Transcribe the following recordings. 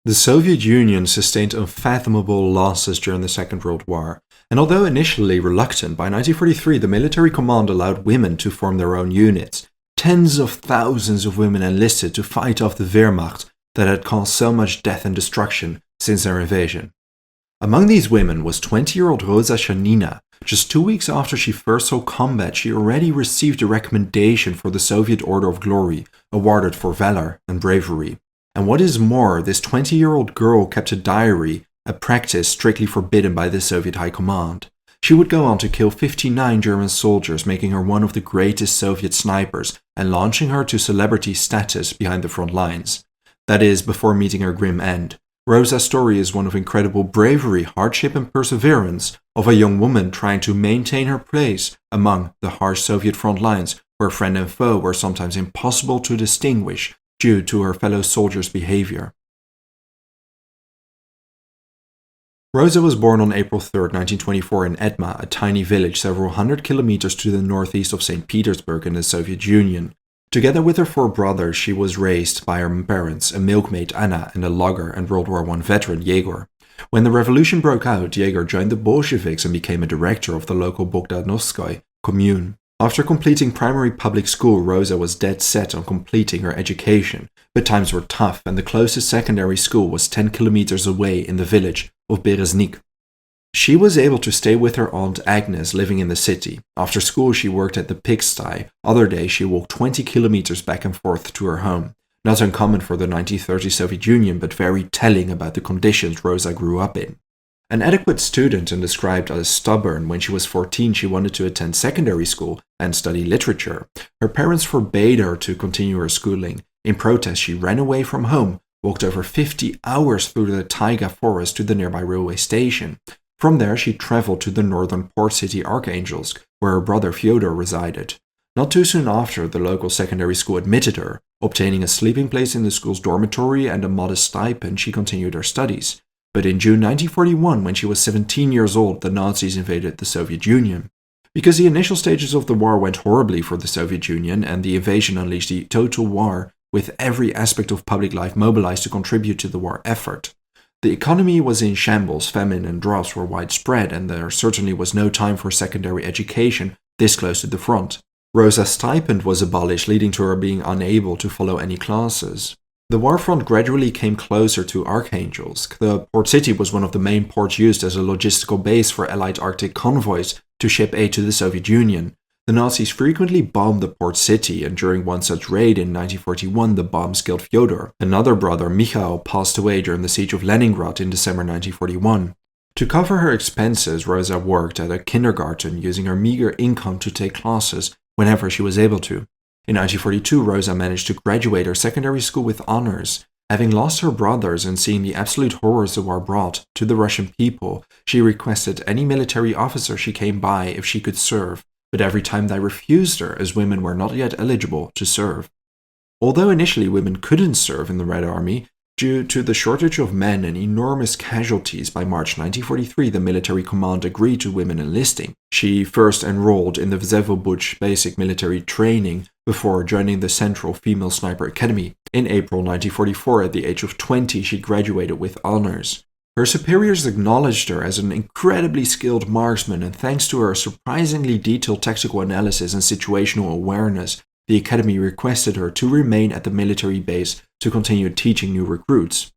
The Soviet Union sustained unfathomable losses during the Second World War, and although initially reluctant, by 1943 the military command allowed women to form their own units. Tens of thousands of women enlisted to fight off the Wehrmacht that had caused so much death and destruction since their invasion. Among these women was 20-year-old Roza Shanina. Just 2 weeks after she first saw combat, she already received a recommendation for the Soviet Order of Glory, awarded for valour and bravery. And what is more, this 20-year-old girl kept a diary, a practice strictly forbidden by the Soviet High Command. She would go on to kill 59 German soldiers, making her one of the greatest Soviet snipers and launching her to celebrity status behind the front lines. That is, before meeting her grim end. Roza's story is one of incredible bravery, hardship and perseverance of a young woman trying to maintain her place among the harsh Soviet front lines, where friend and foe were sometimes impossible to distinguish due to her fellow soldiers' behavior. Roza was born on April 3, 1924 in Edma, a tiny village several hundred kilometers to the northeast of St. Petersburg in the Soviet Union. Together with her 4 brothers, she was raised by her parents, a milkmaid Anna and a logger and World War I veteran Yegor. When the revolution broke out, Yegor joined the Bolsheviks and became a director of the local Bogdanovskoye commune. After completing primary public school, Roza was dead set on completing her education, but times were tough and the closest secondary school was 10 kilometers away in the village of Bereznik. She was able to stay with her aunt Agnes living in the city. After school she worked at the pigsty, other days she walked 20 kilometers back and forth to her home. Not uncommon for the 1930 Soviet Union, but very telling about the conditions Roza grew up in. An adequate student and described as stubborn, when she was 14 she wanted to attend secondary school and study literature. Her parents forbade her to continue her schooling. In protest she ran away from home, walked over 50 hours through the taiga forest to the nearby railway station. From there she traveled to the northern port city Arkhangelsk, where her brother Fyodor resided. Not too soon after, the local secondary school admitted her. Obtaining a sleeping place in the school's dormitory and a modest stipend, she continued her studies. But in June 1941, when she was 17 years old, the Nazis invaded the Soviet Union. Because the initial stages of the war went horribly for the Soviet Union, and the invasion unleashed the total war, with every aspect of public life mobilized to contribute to the war effort. The economy was in shambles, famine and droughts were widespread, and there certainly was no time for secondary education this close to the front. Roza's stipend was abolished, leading to her being unable to follow any classes. The war front gradually came closer to Arkhangelsk. The port city was one of the main ports used as a logistical base for Allied Arctic convoys to ship aid to the Soviet Union. The Nazis frequently bombed the port city, and during one such raid in 1941 the bombs killed Fyodor. Another brother, Mikhail, passed away during the siege of Leningrad in December 1941. To cover her expenses, Roza worked at a kindergarten, using her meager income to take classes whenever she was able to. In 1942, Roza managed to graduate her secondary school with honors. Having lost her brothers and seeing the absolute horrors the war brought to the Russian people, she requested any military officer she came by if she could serve, but every time they refused her, as women were not yet eligible to serve. Although initially women couldn't serve in the Red Army, due to the shortage of men and enormous casualties, by March 1943 the military command agreed to women enlisting. She first enrolled in the Vsevolozh basic military training before joining the Central Female Sniper Academy. In April 1944, at the age of 20, she graduated with honors. Her superiors acknowledged her as an incredibly skilled marksman, and thanks to her surprisingly detailed tactical analysis and situational awareness, the Academy requested her to remain at the military base to continue teaching new recruits.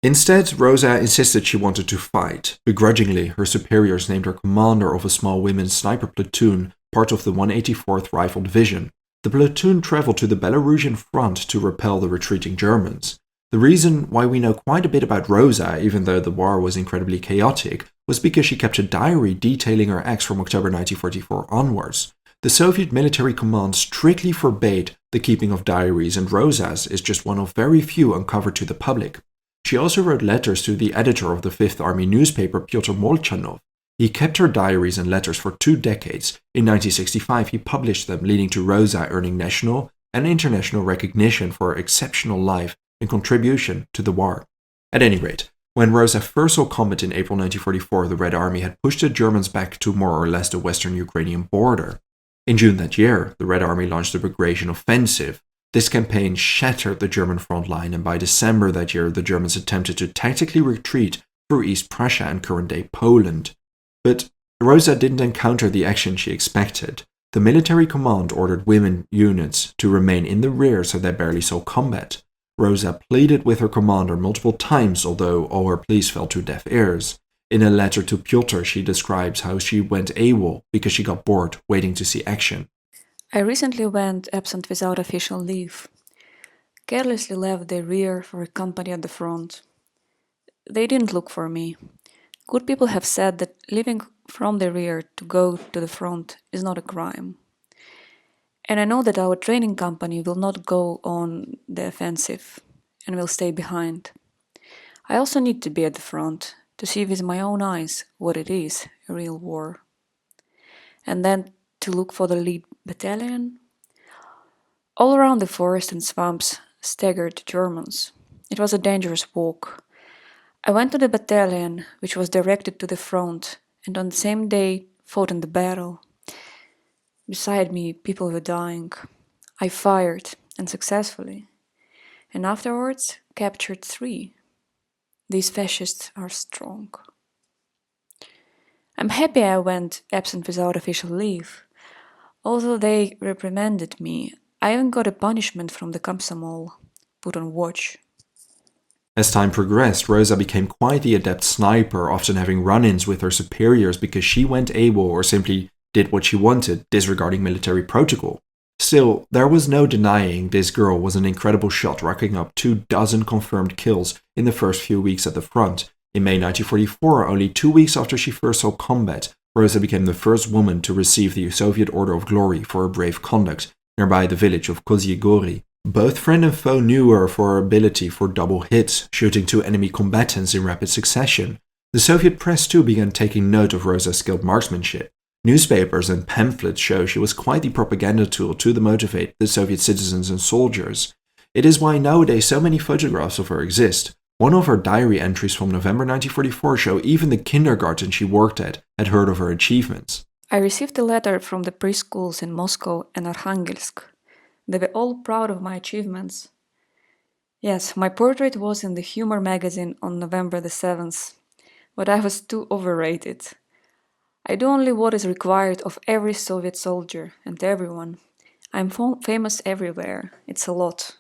Instead, Roza insisted she wanted to fight. Begrudgingly, her superiors named her commander of a small women's sniper platoon, part of the 184th Rifle Division. The platoon traveled to the Belarusian front to repel the retreating Germans. The reason why we know quite a bit about Roza, even though the war was incredibly chaotic, was because she kept a diary detailing her acts from October 1944 onwards. The Soviet military command strictly forbade the keeping of diaries, and Roza's is just one of very few uncovered to the public. She also wrote letters to the editor of the Fifth Army newspaper, Pyotr Molchanov. He kept her diaries and letters for 2 decades. In 1965 he published them, leading to Roza earning national and international recognition for her exceptional life and contribution to the war. At any rate, when Roza first saw combat in April 1944, the Red Army had pushed the Germans back to more or less the western Ukrainian border. In June that year, the Red Army launched the Bagration Offensive. This campaign shattered the German front line, and by December that year, the Germans attempted to tactically retreat through East Prussia and current-day Poland. But Roza didn't encounter the action she expected. The military command ordered women units to remain in the rear so they barely saw combat. Roza pleaded with her commander multiple times, although all her pleas fell to deaf ears. In a letter to Pyotr, she describes how she went AWOL because she got bored waiting to see action. I recently went absent without official leave. Carelessly left the rear for a company at the front. They didn't look for me. Good people have said that leaving from the rear to go to the front is not a crime. And I know that our training company will not go on the offensive and will stay behind. I also need to be at the front to see with my own eyes what it is, a real war. And then to look for the lead battalion. All around the forest and swamps staggered Germans. It was a dangerous walk. I went to the battalion, which was directed to the front, and on the same day fought in the battle. Beside me, people were dying. I fired, and successfully, and afterwards captured 3. These fascists are strong. I'm happy I went absent without official leave. Although they reprimanded me, I even got a punishment from the Komsomol, put on watch. As time progressed, Roza became quite the adept sniper, often having run-ins with her superiors because she went AWOL or simply did what she wanted, disregarding military protocol. Still, there was no denying this girl was an incredible shot, racking up 24 confirmed kills in the first few weeks at the front. In May 1944, only 2 weeks after she first saw combat, Roza became the first woman to receive the Soviet Order of Glory for her brave conduct, nearby the village of Kozyegori. Both friend and foe knew her for her ability for double hits, shooting 2 enemy combatants in rapid succession. The Soviet press too began taking note of Roza's skilled marksmanship. Newspapers and pamphlets show she was quite the propaganda tool to motivate the Soviet citizens and soldiers. It is why nowadays so many photographs of her exist. One of her diary entries from November 1944 show even the kindergarten she worked at had heard of her achievements. I received a letter from the preschools in Moscow and Arkhangelsk. They were all proud of my achievements. Yes, my portrait was in the Humor magazine on November the 7th, but I was too overrated. I do only what is required of every Soviet soldier and everyone. I'm famous everywhere. It's a lot.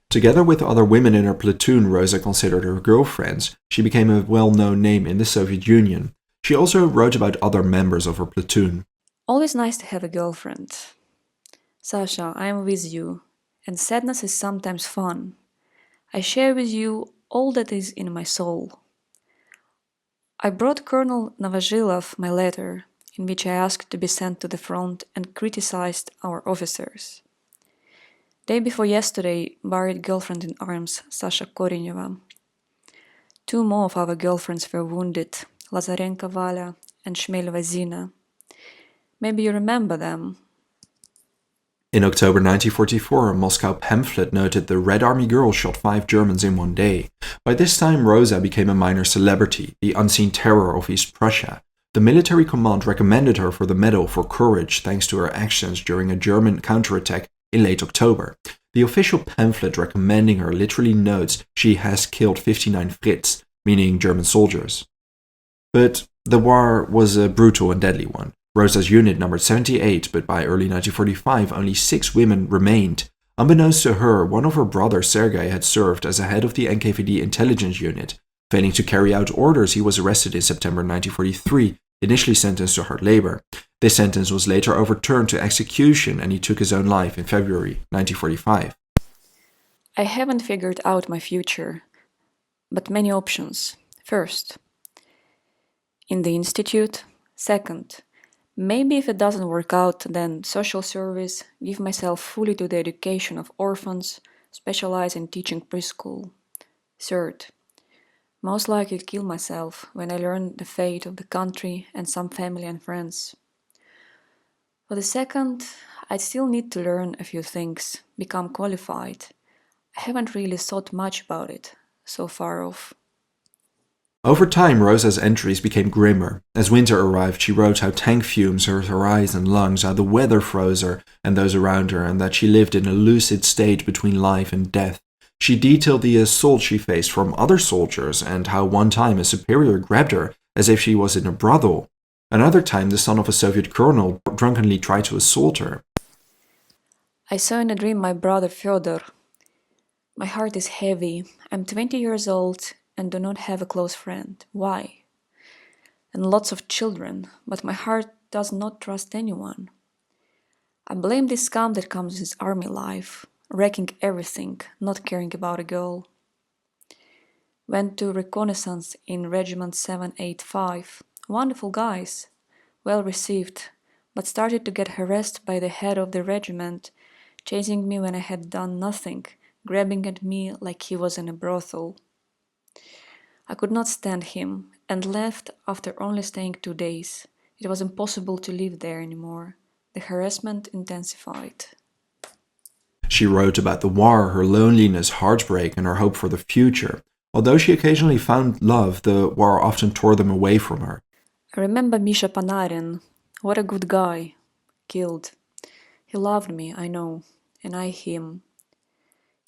Together with other women in her platoon Roza considered her girlfriends, she became a well-known name in the Soviet Union. She also wrote about other members of her platoon. Always nice to have a girlfriend. Sasha, I am with you, and sadness is sometimes fun. I share with you all that is in my soul. I brought Colonel Novozhilov my letter, in which I asked to be sent to the front and criticized our officers. Day before yesterday, buried girlfriend in arms, Sasha Korenyeva. 2 more of our girlfriends were wounded, Lazarenko Valia and Shmeleva Zina. Maybe you remember them. In October 1944, a Moscow pamphlet noted the Red Army girl shot 5 Germans in one day. By this time, Roza became a minor celebrity, the unseen terror of East Prussia. The military command recommended her for the Medal for Courage thanks to her actions during a German counterattack in late October. The official pamphlet recommending her literally notes she has killed 59 Fritz, meaning German soldiers. But the war was a brutal and deadly one. Roza's unit numbered 78, but by early 1945 only 6 women remained. Unbeknownst to her, one of her brothers, Sergei, had served as a head of the NKVD intelligence unit. Failing to carry out orders, he was arrested in September 1943, initially sentenced to hard labor. This sentence was later overturned to execution and he took his own life in February 1945. I haven't figured out my future, but many options. First, in the institute. Second, maybe if it doesn't work out, then social service, give myself fully to the education of orphans, specialize in teaching preschool. Third, most likely kill myself when I learn the fate of the country and some family and friends. For the second, I still need to learn a few things, become qualified. I haven't really thought much about it, so far off. Over time, Roza's entries became grimmer. As winter arrived, she wrote how tank fumes hurt her eyes and lungs, how the weather froze her and those around her, and that she lived in a lucid state between life and death. She detailed the assault she faced from other soldiers, and how one time a superior grabbed her as if she was in a brothel. Another time, the son of a Soviet colonel drunkenly tried to assault her. I saw in a dream my brother Fyodor. My heart is heavy. I'm 20 years old and do not have a close friend. Why? And lots of children, but my heart does not trust anyone. I blame this scum that comes with army life, wrecking everything, not caring about a girl. Went to reconnaissance in Regiment 785. Wonderful guys, well received, but started to get harassed by the head of the regiment, chasing me when I had done nothing, grabbing at me like he was in a brothel. I could not stand him and left after only staying 2 days. It was impossible to live there anymore. The harassment intensified. She wrote about the war, her loneliness, heartbreak, and her hope for the future. Although she occasionally found love, the war often tore them away from her. I remember Misha Panarin. What a good guy. Killed. He loved me, I know, and I him.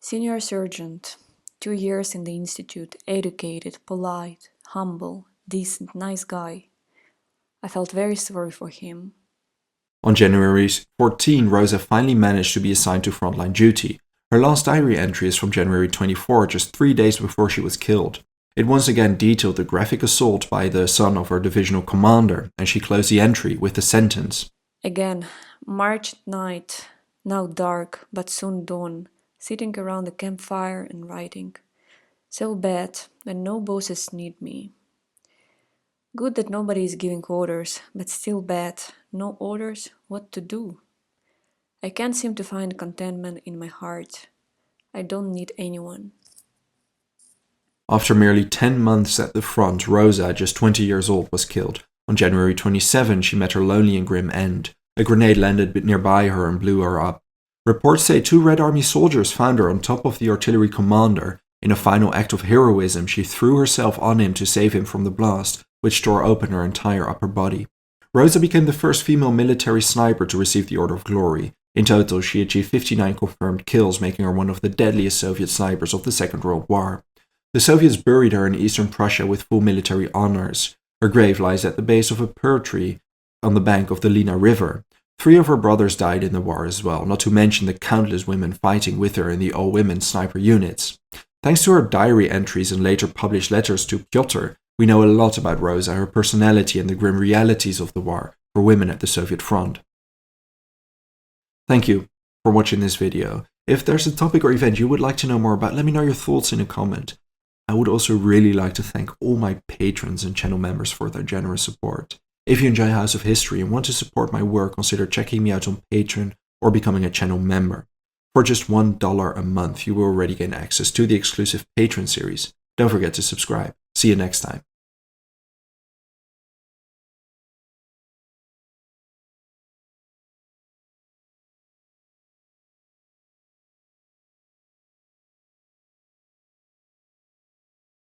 Senior sergeant. 2 years in the institute, educated, polite, humble, decent, nice guy. I felt very sorry for him. On January 14, Roza finally managed to be assigned to frontline duty. Her last diary entry is from January 24, just 3 days before she was killed. It once again detailed the graphic assault by the son of her divisional commander, and she closed the entry with the sentence. Again, March night, now dark, but soon dawn, sitting around the campfire and writing. So bad when no bosses need me. Good that nobody is giving orders, but still bad. No orders, what to do? I can't seem to find contentment in my heart. I don't need anyone. After merely 10 months at the front, Roza, just 20 years old, was killed. On January 27, she met her lonely and grim end. A grenade landed nearby her and blew her up. Reports say 2 Red Army soldiers found her on top of the artillery commander. In a final act of heroism, she threw herself on him to save him from the blast, which tore open her entire upper body. Roza became the first female military sniper to receive the Order of Glory. In total, she achieved 59 confirmed kills, making her one of the deadliest Soviet snipers of the Second World War. The Soviets buried her in eastern Prussia with full military honors. Her grave lies at the base of a pear tree on the bank of the Lena River. 3 of her brothers died in the war as well, not to mention the countless women fighting with her in the all-women sniper units. Thanks to her diary entries and later published letters to Pyotr, we know a lot about Roza, her personality, and the grim realities of the war for women at the Soviet front. Thank you for watching this video. If there's a topic or event you would like to know more about, let me know your thoughts in a comment. I would also really like to thank all my patrons and channel members for their generous support. If you enjoy House of History and want to support my work, consider checking me out on Patreon or becoming a channel member. For just $1 a month, you will already gain access to the exclusive Patreon series. Don't forget to subscribe. See you next time.